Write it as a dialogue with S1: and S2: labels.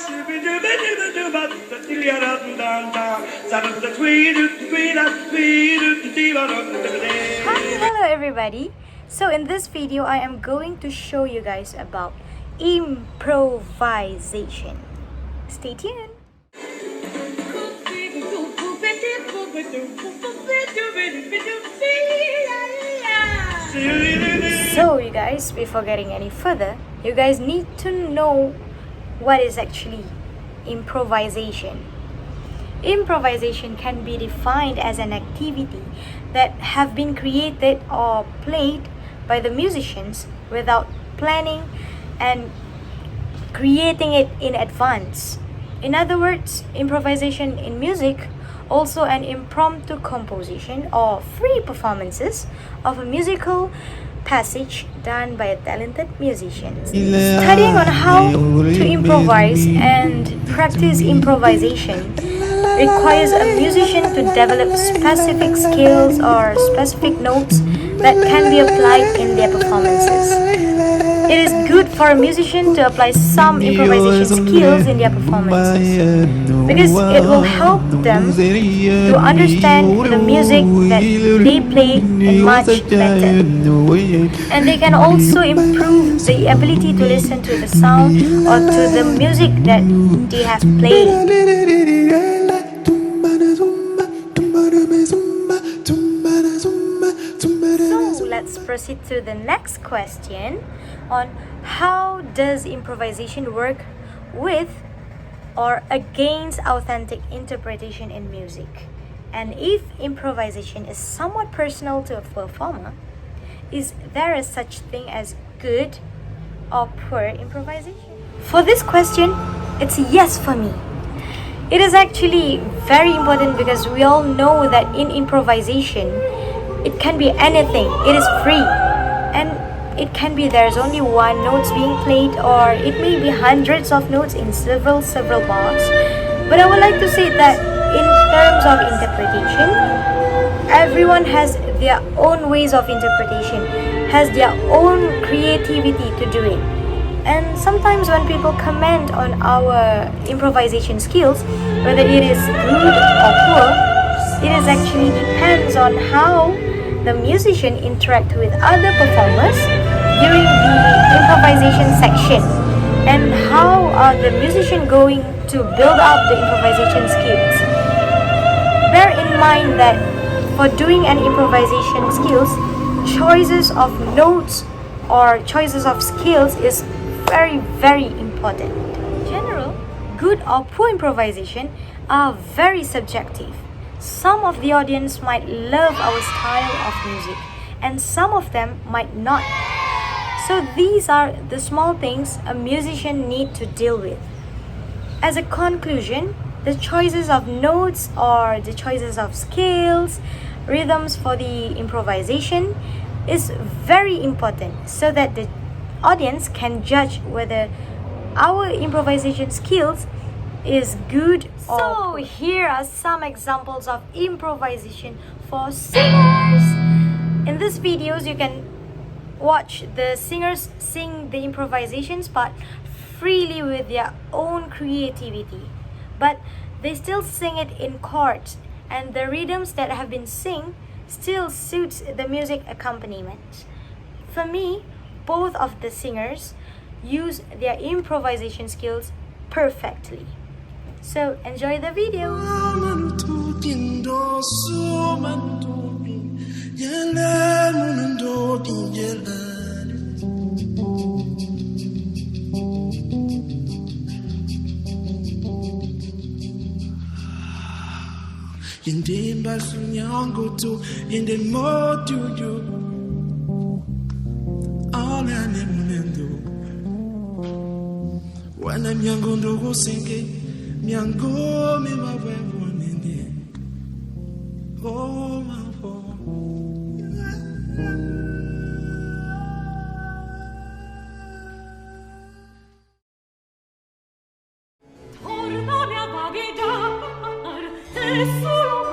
S1: Hello everybody. So in this video I am going to show you guys about improvisation. Stay tuned. So you guys, before getting any further, you guys need to know what is actually improvisation. Improvisation can be defined as an activity that have been created or played by the musicians without planning and creating it in advance. In other words, improvisation in music also an impromptu composition or free performances of a musical passage done by a talented musician. Studying on how to improvise and practice improvisation requires a musician to develop specific skills or specific notes that can be applied in their performances. It is good for a musician to apply some improvisation skills in their performances because it will help them to understand the music that they play in much better. And they can also improve the ability to listen to the sound or to the music that they have played. So let's proceed to the next question on how does improvisation work with or against authentic interpretation in music, and if improvisation is somewhat personal to a performer, is there a such thing as good or poor improvisation? For this question, it's a yes for me. It is actually very important because we all know that in improvisation, it can be anything. It is free. And it can be there's only one notes being played, or it may be hundreds of notes in several bars. But I would like to say that in terms of interpretation, everyone has their own ways of interpretation, has their own creativity to do it. And sometimes when people comment on our improvisation skills, whether it is good or poor, it is actually depends on how the musician interact with other performers during the improvisation section, and how are the musician going to build up the improvisation skills. Bear in mind that for doing an improvisation skills, choices of notes or choices of skills is very important. In general, good or poor improvisation are very subjective. Some of the audience might love our style of music and some of them might not. So these are the small things a musician need to deal with. As a conclusion, the choices of notes or the choices of scales, rhythms for the improvisation is very important so that the audience can judge whether our improvisation skills is good or poor. Here are some examples of improvisation for singers. In these videos, you can watch the singers sing the improvisations part freely with their own creativity, but they still sing it in chords, and the rhythms that have been sung still suits the music accompaniment. For me, both of the singers use their improvisation skills perfectly. So enjoy the video.
S2: Indimba sunyango tu inde motu yo ala ne munendo wana myango ndogo senge myango me mawevo nende oh mafo
S3: torna mia vagheggiar te solo